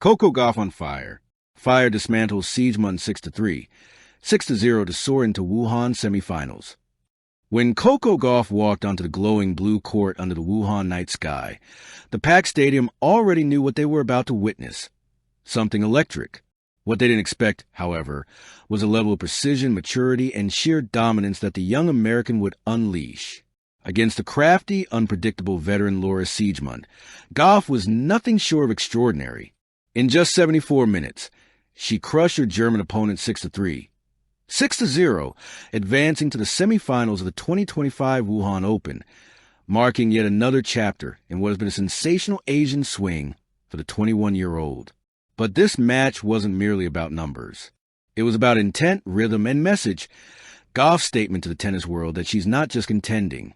Coco Gauff on fire. Fire dismantles Siegemund 6-3, 6-0 to soar into Wuhan Semifinals. When Coco Gauff walked onto the glowing blue court under the Wuhan night sky, the packed stadium already knew what they were about to witness. Something electric. What they didn't expect, however, was a level of precision, maturity, and sheer dominance that the young American would unleash. Against the crafty, unpredictable veteran Laura Siegemund, Gauff was nothing short of extraordinary. In just 74 minutes, she crushed her German opponent 6-3. 6-0, advancing to the semifinals of the 2025 Wuhan Open, marking yet another chapter in what has been a sensational Asian swing for the 21-year-old. But this match wasn't merely about numbers. It was about intent, rhythm, and message. Gauff's statement to the tennis world that she's not just contending,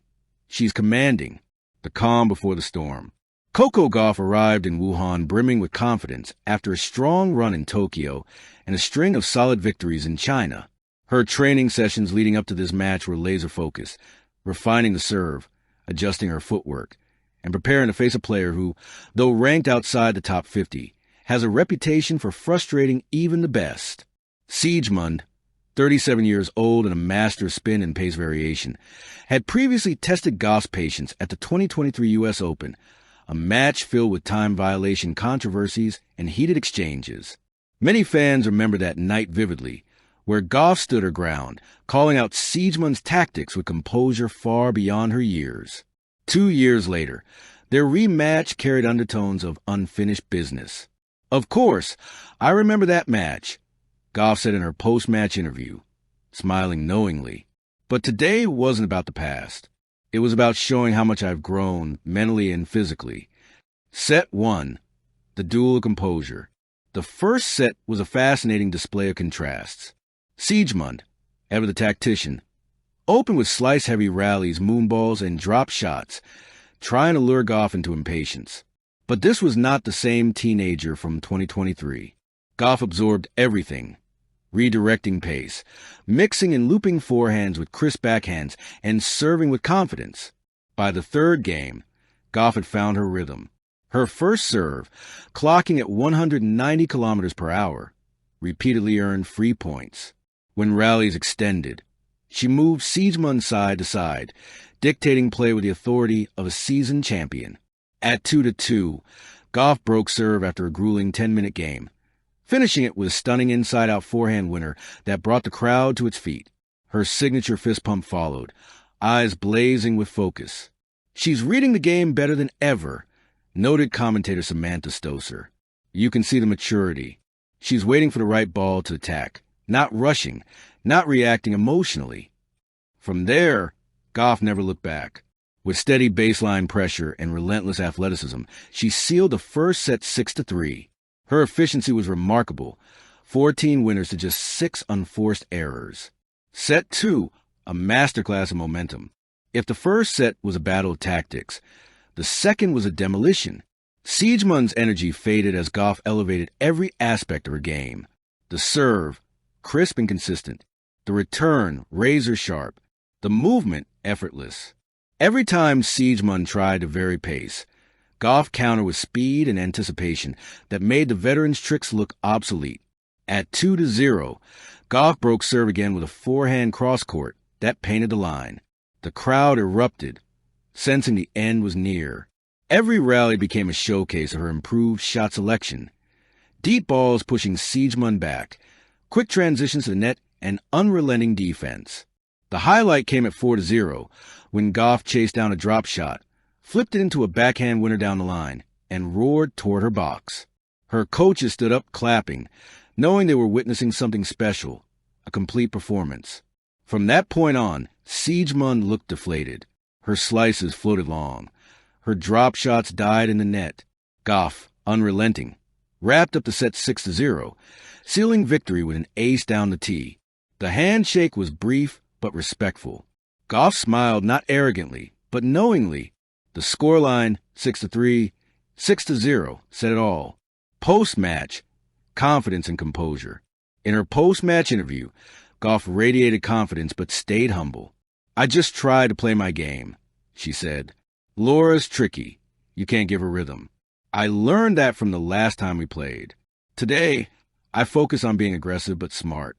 she's commanding, the calm before the storm. Coco Gauff arrived in Wuhan brimming with confidence after a strong run in Tokyo and a string of solid victories in China. Her training sessions leading up to this match were laser-focused, refining the serve, adjusting her footwork, and preparing to face a player who, though ranked outside the top 50, has a reputation for frustrating even the best. Siegemund, 37 years old and a master of spin and pace variation, had previously tested Gauff's patience at the 2023 U.S. Open, a match filled with time violation controversies and heated exchanges. Many fans remember that night vividly, where Gauff stood her ground, calling out Siegemund's tactics with composure far beyond her years. 2 years later, their rematch carried undertones of unfinished business. "Of course, I remember that match," Gauff said in her post-match interview, smiling knowingly. "But today wasn't about the past. It was about showing how much I've grown, mentally and physically." Set 1. The duel of composure. The first set was a fascinating display of contrasts. Siegemund, ever the tactician, opened with slice-heavy rallies, moonballs, and drop shots, trying to lure Gauff into impatience. But this was not the same teenager from 2023. Gauff absorbed everything, redirecting pace, mixing and looping forehands with crisp backhands, and serving with confidence. By the third game, Gauff had found her rhythm. Her first serve, clocking at 190 kilometers per hour, repeatedly earned free points. When rallies extended, she moved Siegemund side to side, dictating play with the authority of a seasoned champion. At 2-2, Gauff broke serve after a grueling 10-minute game, finishing it with a stunning inside-out forehand winner that brought the crowd to its feet. Her signature fist pump followed, eyes blazing with focus. "She's reading the game better than ever," noted commentator Samantha Stoser. "You can see the maturity. She's waiting for the right ball to attack, not rushing, not reacting emotionally." From there, Gauff never looked back. With steady baseline pressure and relentless athleticism, she sealed the first set 6-3. Her efficiency was remarkable, 14 winners to just 6 unforced errors. Set 2, a masterclass of momentum. If the first set was a battle of tactics, the second was a demolition. Siegemund's energy faded as Gauff elevated every aspect of her game. The serve, crisp and consistent. The return, razor sharp. The movement, effortless. Every time Siegemund tried to vary pace, Gauff countered with speed and anticipation that made the veteran's tricks look obsolete. At 2-0, Gauff broke serve again with a forehand cross-court that painted the line. The crowd erupted, sensing the end was near. Every rally became a showcase of her improved shot selection. Deep balls pushing Siegemund back, quick transitions to the net, and unrelenting defense. The highlight came at 4-0, when Gauff chased down a drop shot, flipped it into a backhand winner down the line, and roared toward her box. Her coaches stood up clapping, knowing they were witnessing something special, a complete performance. From that point on, Siegemund looked deflated. Her slices floated long. Her drop shots died in the net. Gauff, unrelenting, wrapped up the set 6-0, sealing victory with an ace down the tee. The handshake was brief but respectful. Gauff smiled not arrogantly, but knowingly. The scoreline, 6-3, 6-0, said it all. Post-match, confidence and composure. In her post-match interview, Gauff radiated confidence but stayed humble. "I just tried to play my game," she said. "Laura's tricky. You can't give her rhythm. I learned that from the last time we played. Today, I focus on being aggressive but smart.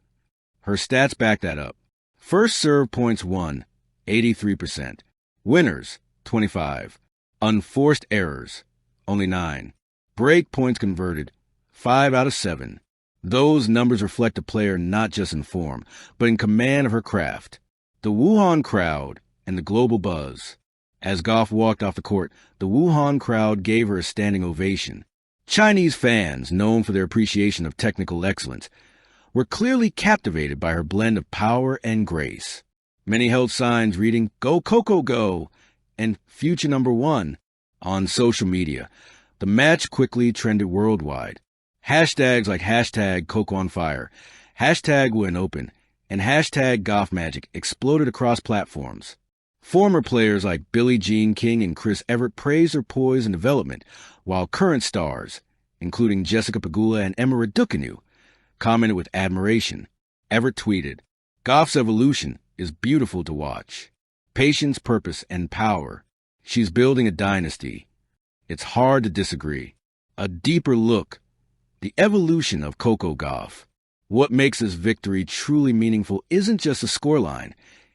Her stats back that up. First serve points won, 83%. Winners, 25. Unforced errors, only 9. Break points converted, 5 out of 7. Those numbers reflect a player not just in form, but in command of her craft. The Wuhan crowd and the global buzz. As Gauff walked off the court, the Wuhan crowd gave her a standing ovation. Chinese fans, known for their appreciation of technical excellence, were clearly captivated by her blend of power and grace. Many held signs reading, "Go Coco Go," and "Future #1" on social media. The match quickly trended worldwide. Hashtags like hashtag Coco on Fire, hashtag Win Open, and hashtag Gauff Magic exploded across platforms. Former players like Billie Jean King and Chris Evert praised her poise and development, while current stars, including Jessica Pegula and Emma Raducanu, commented with admiration. Evert tweeted, "Gauff's evolution is beautiful to watch. Patience, purpose, and power. She's building a dynasty. It's hard to disagree." A deeper look. The evolution of Coco Gauff. What makes this victory truly meaningful isn't just the scoreline,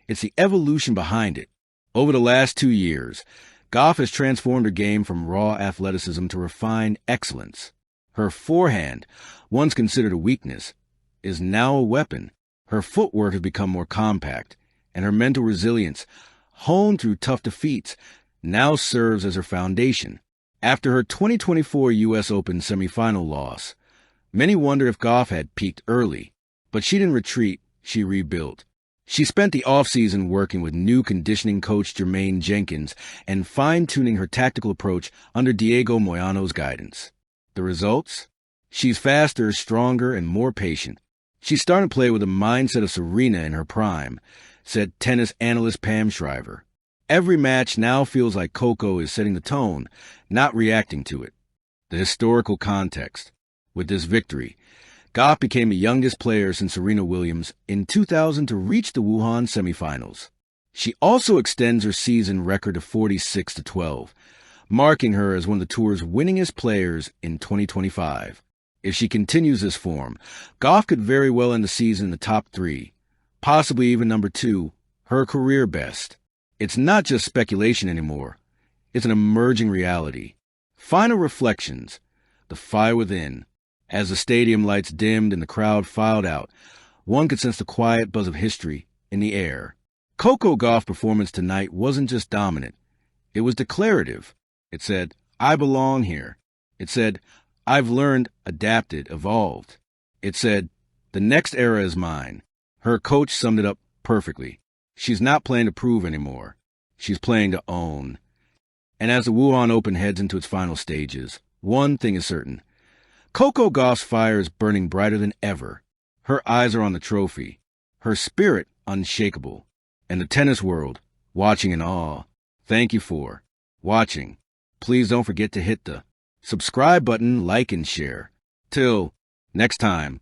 it's the evolution behind it. Over the last 2 years, Gauff has transformed her game from raw athleticism to refined excellence. Her forehand, once considered a weakness, is now a weapon. Her footwork has become more compact, and her mental resilience, honed through tough defeats, now serves as her foundation. After her 2024 U.S. Open semifinal loss, many wondered if Gauff had peaked early, but she didn't retreat, she rebuilt. She spent the offseason working with new conditioning coach Jermaine Jenkins and fine-tuning her tactical approach under Diego Moyano's guidance. The results? She's faster, stronger, and more patient. She's starting to play with the mindset of Serena in her prime, said tennis analyst Pam Shriver. Every match now feels like Coco is setting the tone, not reacting to it. The historical context. With this victory, Gauff became the youngest player since Serena Williams in 2000 to reach the Wuhan Semifinals. She also extends her season record to 46-12, marking her as one of the tour's winningest players in 2025. If she continues this form, Gauff could very well end the season in the top 3, possibly even number 2, her career best. It's not just speculation anymore. It's an emerging reality. Final reflections. The fire within. As the stadium lights dimmed and the crowd filed out, one could sense the quiet buzz of history in the air. Coco Gauff's performance tonight wasn't just dominant. It was declarative. It said, "I belong here." It said, "I've learned, adapted, evolved." It said, "The next era is mine." Her coach summed it up perfectly. She's not playing to prove anymore. She's playing to own. And as the Wuhan Open heads into its final stages, one thing is certain. Coco Gauff's fire is burning brighter than ever. Her eyes are on the trophy, her spirit unshakable, and the tennis world watching in awe. Thank you for watching. Please don't forget to hit the subscribe button, like, and share. Till next time.